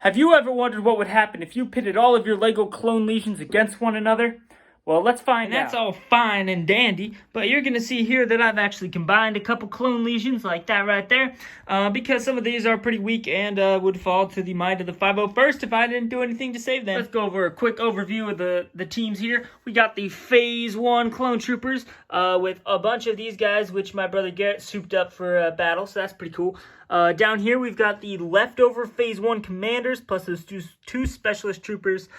Have you ever wondered what would happen if you pitted all of your LEGO clone legions against one another? Well, let's find out. And that's all fine and dandy, but you're going to see here that I've actually combined a couple clone legions like that right there, because some of these are pretty weak and would fall to the might of the 501st if I didn't do anything to save them. Let's go over a quick overview of the teams here. We got the Phase 1 clone troopers with a bunch of these guys, which my brother Garrett souped up for battle, so that's pretty cool. Down here, we've got the leftover Phase 1 commanders, plus those two specialist troopers,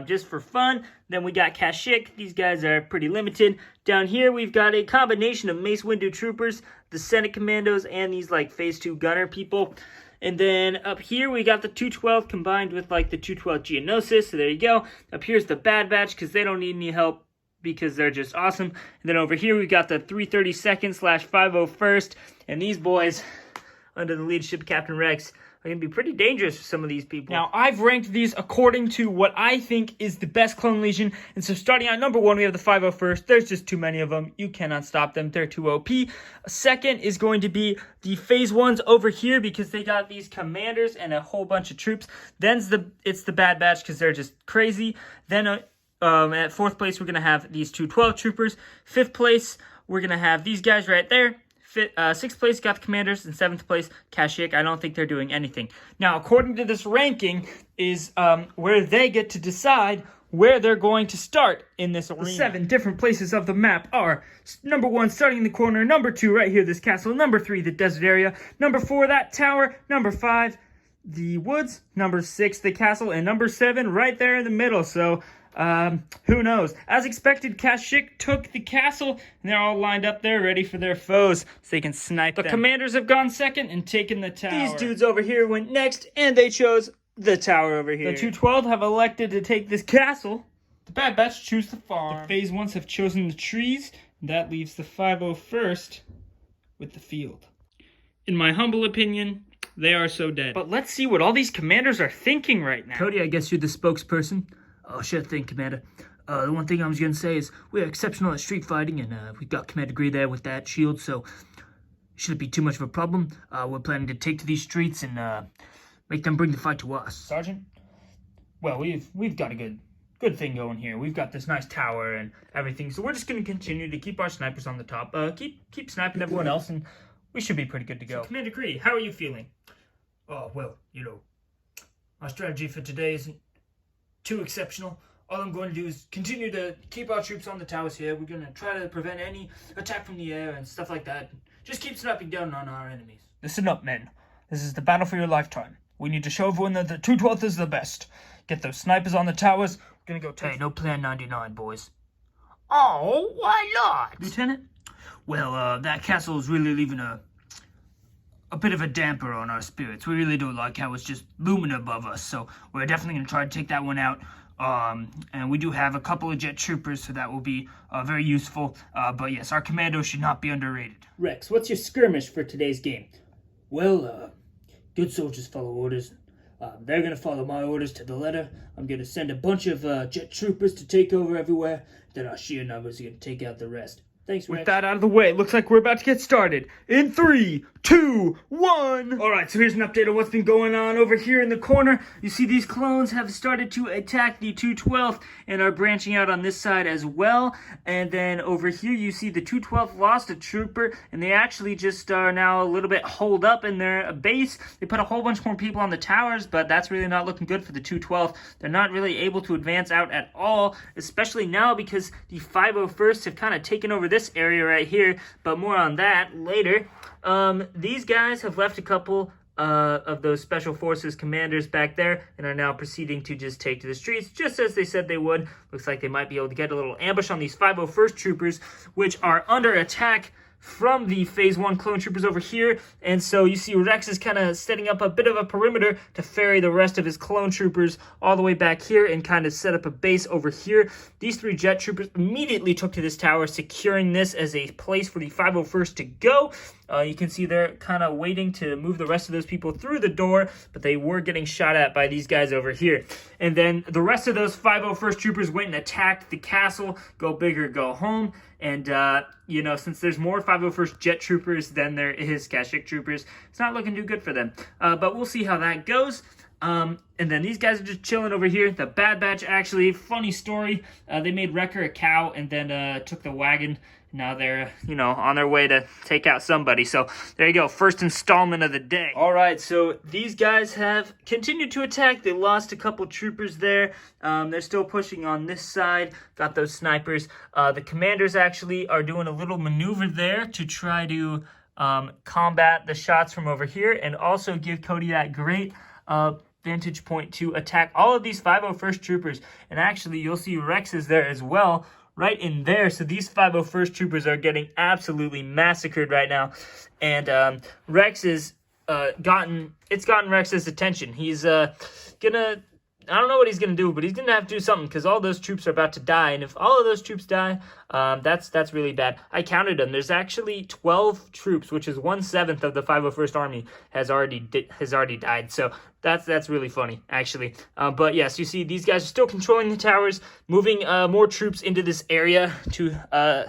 just for fun. Then we got Kashyyyk. These guys are pretty limited. Down here, we've got a combination of Mace Windu troopers, the Senate commandos, and these, like, Phase 2 gunner people. And then up here, we got the 212 combined with, like, the 212 Geonosis. So there you go. Up here's the Bad Batch, because they don't need any help, because they're just awesome. And then over here, we got the 332nd/501st. And these boys, under the leadership of Captain Rex, are going to be pretty dangerous for some of these people. Now, I've ranked these according to what I think is the best clone legion. And so starting at number 1, we have the 501st. There's just too many of them. You cannot stop them. They're too OP. Second is going to be the Phase 1s over here because they got these commanders and a whole bunch of troops. Then it's the Bad Batch because they're just crazy. Then at 4th place, we're going to have these 212 troopers. 5th place, we're going to have these guys right there. 6th place got the commanders, and 7th place Kashyyyk. I don't think they're doing anything. Now, according to this ranking, is where they get to decide where they're going to start in this arena. The 7 different places of the map are number 1, starting in the corner. Number 2, right here, this castle. Number 3, the desert area. Number 4, that tower. Number 5, the woods. Number 6, the castle. And number 7, right there in the middle. So who knows? As expected, Kashyyyk took the castle, and they're all lined up there ready for their foes so they can snipe them. The commanders have gone second and taken the tower. These dudes over here went next, and they chose the tower over here. The 212 have elected to take this castle. The Bad Batch choose the farm. The Phase 1s have chosen the trees, and that leaves the 501st with the field. In my humble opinion, they are so dead. But let's see what all these commanders are thinking right now. Cody, I guess you're the spokesperson. Oh, sure thing, Commander. The one thing I was going to say is we're exceptional at street fighting, and we've got Commander Gree there with that shield, so shouldn't be too much of a problem. We're planning to take to these streets and make them bring the fight to us. Sergeant? Well, we've got a good thing going here. We've got this nice tower and everything, so we're just going to continue to keep our snipers on the top. Keep sniping everyone else, and we should be pretty good to go. So, Commander Gree, how are you feeling? Oh, well, our strategy for today isn't too exceptional. All I'm going to do is continue to keep our troops on the towers here. We're going to try to prevent any attack from the air and stuff like that. Just keep sniping down on our enemies. Listen up, men. This is the battle for your lifetime. We need to show everyone that the 212th is the best. Get those snipers on the towers. We're going to go take... Hey, no Plan 99, boys. Oh, why not? Lieutenant? Well, that castle is really leaving a bit of a damper on our spirits. We really don't like how it's just looming above us, so we're definitely going to try to take that one out. And we do have a couple of jet troopers, so that will be very useful. But yes, our commandos should not be underrated. Rex, what's your skirmish for today's game? Well, good soldiers follow orders. They're going to follow my orders to the letter. I'm going to send a bunch of jet troopers to take over everywhere. Then our sheer numbers are going to take out the rest. Thanks, Rex. With that out of the way, it looks like we're about to get started. In 3, 2, 1. Alright, so here's an update on what's been going on over here in the corner. You see these clones have started to attack the 212th and are branching out on this side as well. And then over here you see the 212th lost a trooper, and they actually just are now a little bit holed up in their base. They put a whole bunch more people on the towers, but that's really not looking good for the 212th. They're not really able to advance out at all, especially now because the 501st have kind of taken over this area right here, but more on that later. These guys have left a couple of those special forces commanders back there and are now proceeding to just take to the streets, just as they said they would. Looks like they might be able to get a little ambush on these 501st troopers, which are under attack from the Phase 1 clone troopers over here. And so you see Rex is kind of setting up a bit of a perimeter to ferry the rest of his clone troopers all the way back here and kind of set up a base over here. These 3 jet troopers immediately took to this tower, securing this as a place for the 501st to go. You can see they're kind of waiting to move the rest of those people through the door, but they were getting shot at by these guys over here. And then the rest of those 501st troopers went and attacked the castle. Go big or go home. And, since there's more 501st jet troopers than there is Kashyyyk troopers, it's not looking too good for them. But we'll see how that goes. And then these guys are just chilling over here. The Bad Batch, actually, funny story. They made Wrecker a cow and then took the wagon. Now they're, on their way to take out somebody. So there you go. First installment of the day. All right, so these guys have continued to attack. They lost a couple troopers there. They're still pushing on this side. Got those snipers. The commanders actually are doing a little maneuver there to try to combat the shots from over here and also give Cody that great vantage point to attack all of these 501st troopers. And actually, you'll see Rex is there as well, right in there. So these 501st troopers are getting absolutely massacred right now. And Rex is gotten Rex's attention. He's gonna, I don't know what he's gonna do, but he's gonna have to do something because all those troops are about to die. And if all of those troops die, that's really bad. I counted them. There's actually 12 troops, which is 1/7 of the 501st Army has already died. So that's really funny, actually. But yes, you see these guys are still controlling the towers, moving more troops into this area to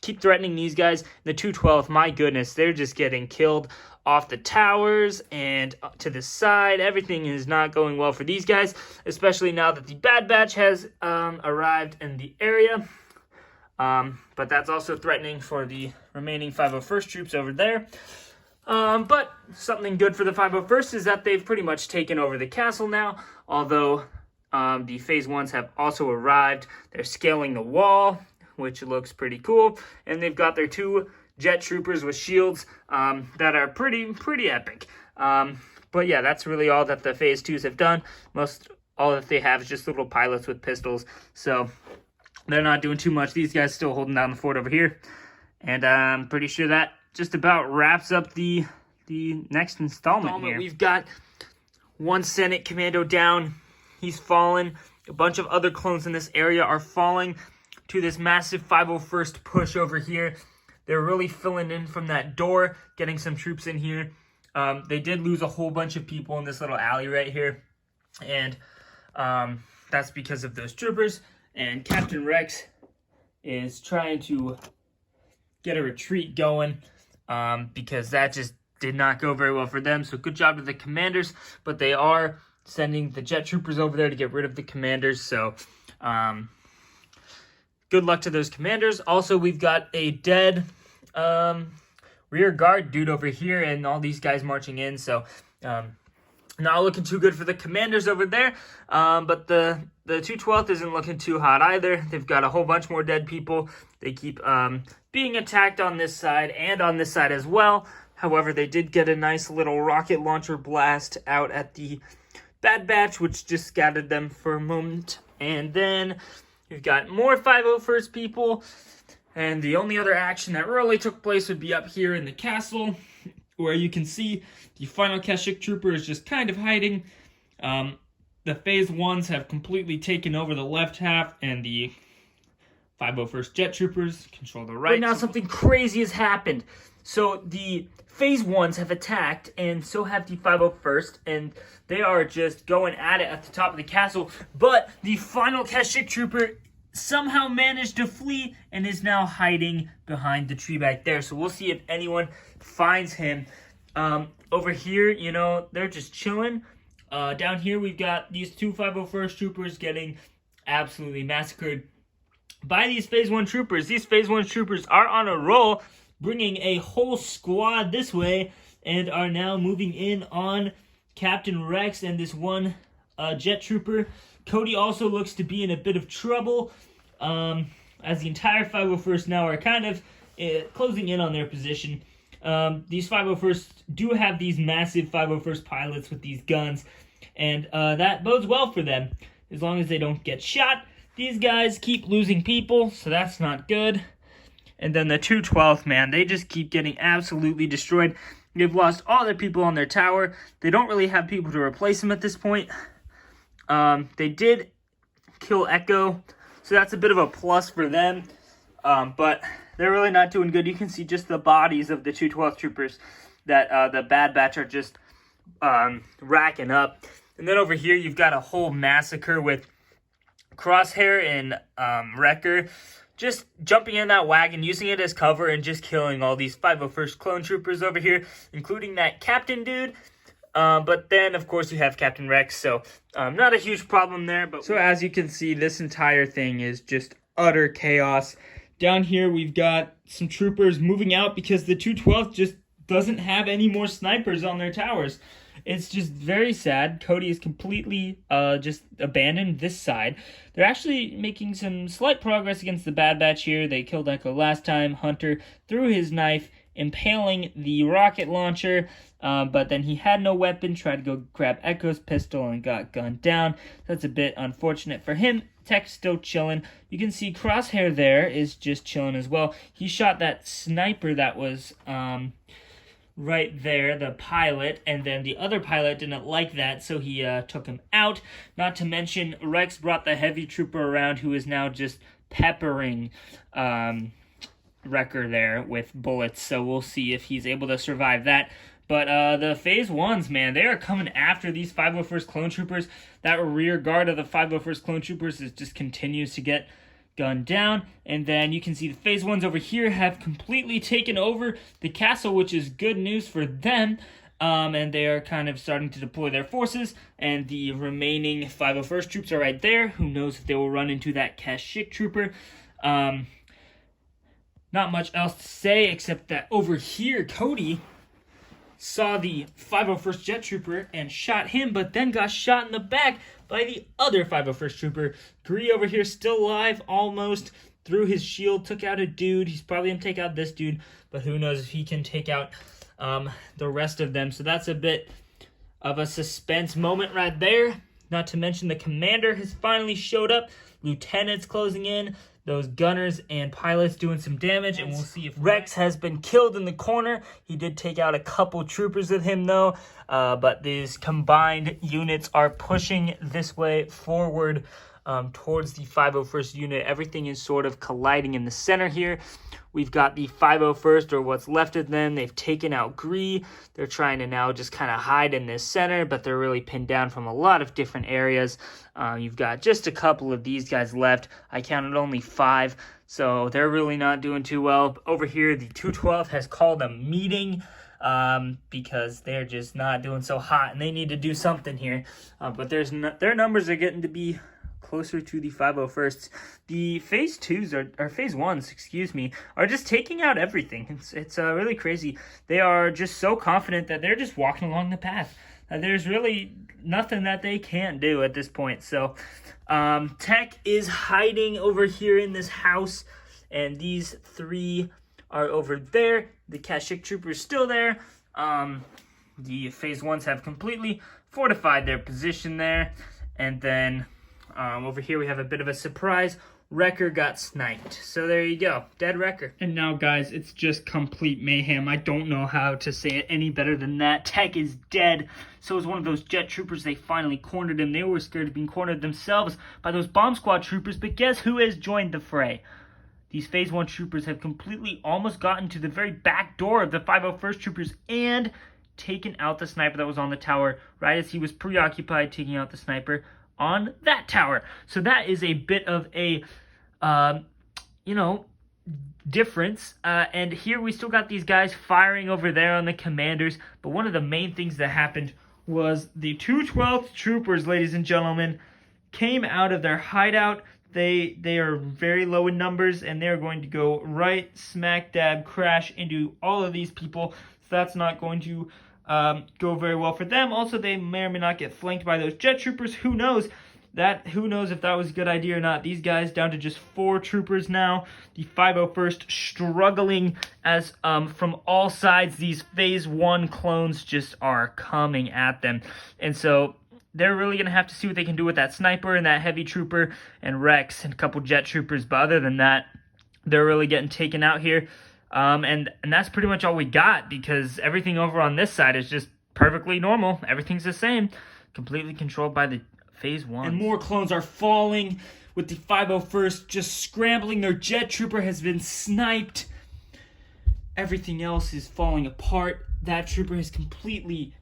keep threatening these guys. The 212th, my goodness, they're just getting killed off the towers and to the side. Everything is not going well for these guys, especially now that the Bad Batch has arrived in the area. But that's also threatening for the remaining 501st troops over there. But something good for the 501st is that they've pretty much taken over the castle now, although the Phase 1s have also arrived. They're scaling the wall, which looks pretty cool, and they've got their 2 jet troopers with shields that are pretty epic. But yeah, that's really all that the Phase 2s have done. All that they have is just little pilots with pistols, so they're not doing too much. These guys still holding down the fort over here, and I'm pretty sure that just about wraps up the next installment here. We've got 1 Senate commando down. He's fallen. A bunch of other clones in this area are falling to this massive 501st push over here. They're really filling in from that door, getting some troops in here. They did lose a whole bunch of people in this little alley right here, and that's because of those troopers. And Captain Rex is trying to get a retreat going because that just did not go very well for them. So good job to the commanders, but they are sending the jet troopers over there to get rid of the commanders. So good luck to those commanders. Also, we've got a dead rear guard dude over here and all these guys marching in. So not looking too good for the commanders over there. But the 212th isn't looking too hot either. They've got a whole bunch more dead people. They keep being attacked on this side and on this side as well. However, they did get a nice little rocket launcher blast out at the Bad Batch, which just scattered them for a moment. And then we've got more 501st people. And the only other action that really took place would be up here in the castle, where you can see the final Kashyyyk trooper is just kind of hiding. The Phase 1s have completely taken over the left half, and the 501st jet troopers control the right. But now something crazy has happened. So the Phase 1s have attacked, and so have the 501st, and they are just going at it at the top of the castle. But the final Kashyyyk trooper somehow managed to flee and is now hiding behind the tree back there. So we'll see if anyone finds him. Over here, they're just chilling. Down here, we've got these 2 501st troopers getting absolutely massacred by these Phase 1 troopers. These Phase 1 troopers are on a roll, bringing a whole squad this way, and are now moving in on Captain Rex and this 1 jet trooper. Cody also looks to be in a bit of trouble, as the entire 501st now are kind of closing in on their position. These 501st do have these massive 501st pilots with these guns, and that bodes well for them, as long as they don't get shot. These guys keep losing people, so that's not good. And then the 212th, man, they just keep getting absolutely destroyed. They've lost all their people on their tower. They don't really have people to replace them at this point. They did kill Echo, so that's a bit of a plus for them. But they're really not doing good. You can see just the bodies of the 212th troopers that the Bad Batch are just racking up. And then over here, you've got a whole massacre with Crosshair and Wrecker just jumping in that wagon, using it as cover, and just killing all these 501st clone troopers over here, including that captain dude. But then, of course, you have Captain Rex, so not a huge problem there. But so as you can see, this entire thing is just utter chaos. Down here, we've got some troopers moving out because the 212th just doesn't have any more snipers on their towers. It's just very sad. Cody is completely just abandoned this side. They're actually making some slight progress against the Bad Batch here. They killed Echo last time. Hunter threw his knife, impaling the rocket launcher, but then he had no weapon, tried to go grab Echo's pistol and got gunned down. That's a bit unfortunate for him. Tech's still chilling. You can see Crosshair there is just chilling as well. He shot that sniper that was right there, the pilot, and then the other pilot didn't like that, so he took him out. Not to mention, Rex brought the heavy trooper around, who is now just peppering Wrecker there with bullets, so we'll see if he's able to survive that. But the Phase 1s, man, they are coming after these 501st Clone Troopers. That rear guard of the 501st Clone Troopers just continues to get gunned down. And then you can see the Phase 1s over here have completely taken over the castle, which is good news for them. And they are kind of starting to deploy their forces. And the remaining 501st troops are right there. Who knows if they will run into that Kashyyyk Trooper. Not much else to say except that over here, Cody saw the 501st Jet Trooper and shot him, but then got shot in the back by the other 501st Trooper. Gree over here still alive, almost. Threw his shield, took out a dude. He's probably going to take out this dude, but who knows if he can take out the rest of them. So that's a bit of a suspense moment right there. Not to mention the commander has finally showed up. Lieutenant's closing in. Those gunners and pilots doing some damage, and we'll see if Rex has been killed in the corner. He did take out a couple troopers with him, though, but these combined units are pushing this way forward towards the 501st unit. Everything is sort of colliding in the center here. We've got the 501st, or what's left of them. They've taken out Gree. They're trying to now just kind of hide in this center, but they're really pinned down from a lot of different areas. You've got just a couple of these guys left. I counted only 5, so they're really not doing too well. Over here, the 212th has called a meeting because they're just not doing so hot, and they need to do something here. But their numbers are getting to be closer to the 501st. The Phase 2s, or Phase 1s, excuse me, are just taking out everything. It's really crazy. They are just so confident that they're just walking along the path. There's really nothing that they can't do at this point. So Tech is hiding over here in this house, and these 3 are over there. The Kashyyyk Trooper is still there. The Phase 1s have completely fortified their position there. And then over here we have a bit of a surprise. Wrecker got sniped. So there you go. Dead Wrecker. And now, guys, it's just complete mayhem. I don't know how to say it any better than that. Tech is dead. So is one of those jet troopers. They finally cornered him. They were scared of being cornered themselves by those bomb squad troopers. But guess who has joined the fray? These Phase 1 troopers have completely almost gotten to the very back door of the 501st troopers and taken out the sniper that was on the tower right as he was preoccupied taking out the sniper on that tower. So that is a bit of a, difference. And here we still got these guys firing over there on the commanders. But one of the main things that happened was the 212th troopers, ladies and gentlemen, came out of their hideout. They are very low in numbers, and they're going to go right smack dab crash into all of these people. So that's not going to go very well for them. Also, they may or may not get flanked by those jet troopers. Who knows? Who knows if that was a good idea or not. These guys down to just 4 troopers now. The 501st struggling as from all sides these Phase 1 clones just are coming at them. And so they're really going to have to see what they can do with that sniper and that heavy trooper and Rex and a couple jet troopers. But other than that, they're really getting taken out here. And that's pretty much all we got, because everything over on this side is just perfectly normal. Everything's the same, completely controlled by the Phase 1. And more clones are falling, with the 501st just scrambling. Their jet trooper has been sniped. Everything else is falling apart. That trooper has completely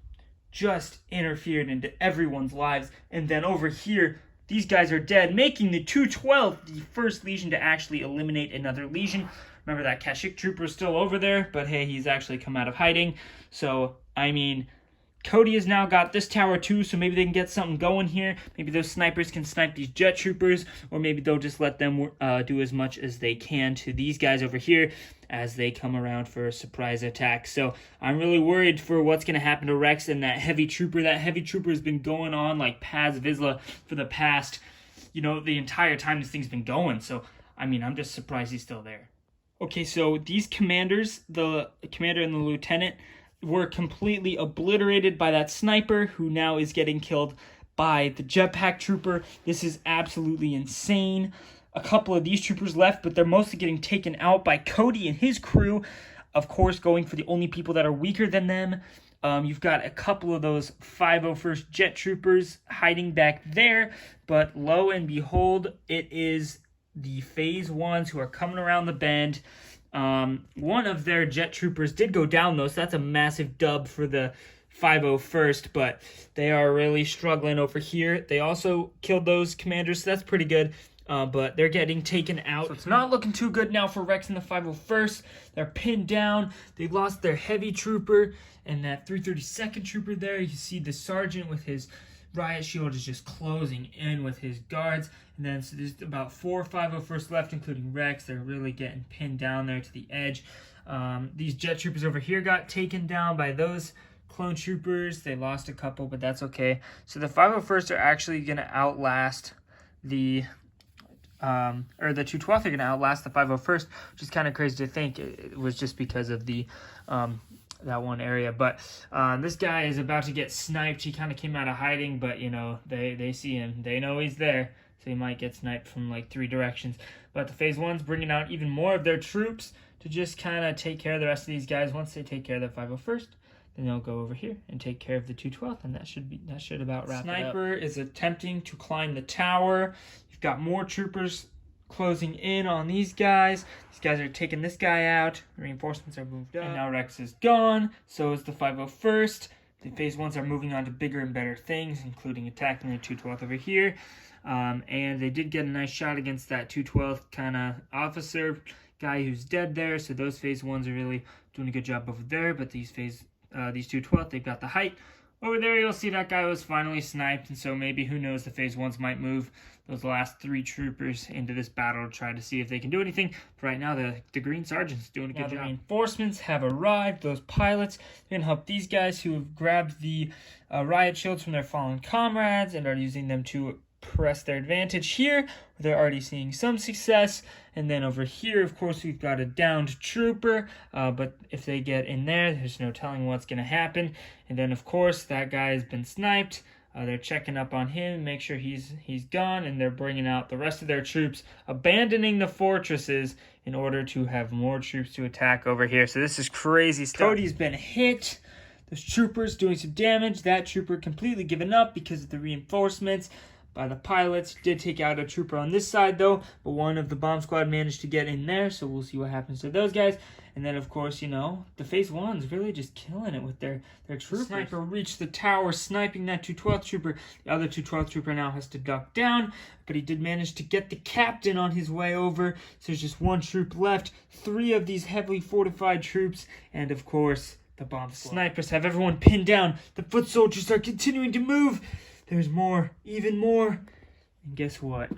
just interfered into everyone's lives. And then over here, these guys are dead, making the 212 the first Legion to actually eliminate another Legion. Remember, that Kashyyyk Trooper is still over there, but hey, he's actually come out of hiding. So, I mean, Cody has now got this tower too, so maybe they can get something going here. Maybe those snipers can snipe these jet troopers, or maybe they'll just let them do as much as they can to these guys over here as they come around for a surprise attack. So I'm really worried for what's going to happen to Rex and that heavy trooper. That heavy trooper has been going on like Paz Vizsla for the past, the entire time this thing's been going. So, I mean, I'm just surprised he's still there. Okay, so these commanders, the commander and the lieutenant, were completely obliterated by that sniper, who now is getting killed by the jetpack trooper. This is absolutely insane. A couple of these troopers left, but they're mostly getting taken out by Cody and his crew, of course, going for the only people that are weaker than them. You've got a couple of those 501st jet troopers hiding back there, but lo and behold, it is the phase ones who are coming around the bend. One of their jet troopers did go down though, so that's a massive dub for the 501st, but they are really struggling over here. They also killed those commanders, so that's pretty good, but they're getting taken out. So it's not looking too good now for Rex and the 501st. They're pinned down. They lost their heavy trooper and that 332nd trooper there. You see the sergeant with his riot shield is just closing in with his guards. And then so there's about 4 501st left, including Rex. They're really getting pinned down there to the edge. These jet troopers over here got taken down by those clone troopers. They lost a couple, but that's okay. So the 501st are actually going to outlast the... or the 212th are going to outlast the 501st, which is kind of crazy to think. It was just because of the... that one area, but this guy is about to get sniped. He kind of came out of hiding, but they see him, they know he's there, so he might get sniped from like 3 directions. But the phase one's bringing out even more of their troops to just kind of take care of the rest of these guys. Once they take care of the 501st, then they'll go over here and take care of the 212th, and that should about wrap it up. Sniper is attempting to climb the tower. You've got more troopers closing in on these guys. These guys are taking this guy out. Reinforcements are moved up. And now Rex is gone. So is the 501st. The phase ones are moving on to bigger and better things, including attacking the 212th over here. And they did get a nice shot against that 212th kind of officer guy who's dead there. So those phase ones are really doing a good job over there. But these 212th, they've got the height. Over there, you'll see that guy was finally sniped, and so maybe, who knows, the phase ones might move those last 3 troopers into this battle to try to see if they can do anything. But right now, the Green Sergeant's doing a good job. Reinforcements have arrived. Those pilots, they're going to help these guys who have grabbed the riot shields from their fallen comrades and are using them to press their advantage here. They're already seeing some success. And then over here, of course, we've got a downed trooper. But if they get in there, there's no telling what's going to happen. And then, of course, that guy has been sniped. They're checking up on him, make sure he's gone, and they're bringing out the rest of their troops, abandoning the fortresses in order to have more troops to attack over here. So this is crazy stuff. Cody's been hit. Those troopers doing some damage. That trooper completely given up because of the reinforcements by the pilots. Did take out a trooper on this side, though, but one of the bomb squad managed to get in there, so we'll see what happens to those guys. And then, of course, the phase one's really just killing it with their troopers. The sniper reached the tower, sniping that 212th trooper. The other 212th trooper now has to duck down, but he did manage to get the captain on his way over. So there's just 1 troop left, 3 of these heavily fortified troops, and, of course, the bomb squad. Snipers have everyone pinned down. The foot soldiers are continuing to move. There's more, even more. And guess what?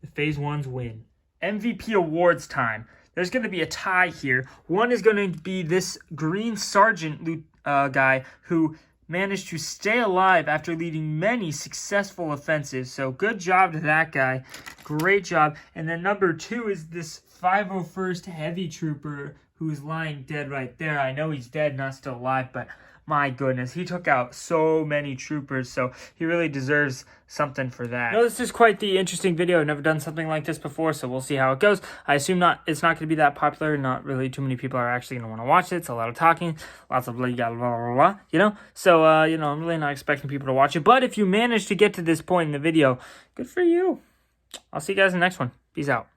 The phase ones win. MVP awards time. There's going to be a tie here. One is going to be this Green Sergeant guy who managed to stay alive after leading many successful offensives. So good job to that guy. Great job. And then number 2 is this 501st Heavy Trooper who is lying dead right there. I know he's dead, not still alive, but my goodness, he took out so many troopers, so he really deserves something for that. This is quite the interesting video. I've never done something like this before, so we'll see how it goes. I assume it's not going to be that popular. Not really too many people are actually going to want to watch it. It's a lot of talking, lots of blah, blah, blah, blah, So, I'm really not expecting people to watch it. But if you manage to get to this point in the video, good for you. I'll see you guys in the next one. Peace out.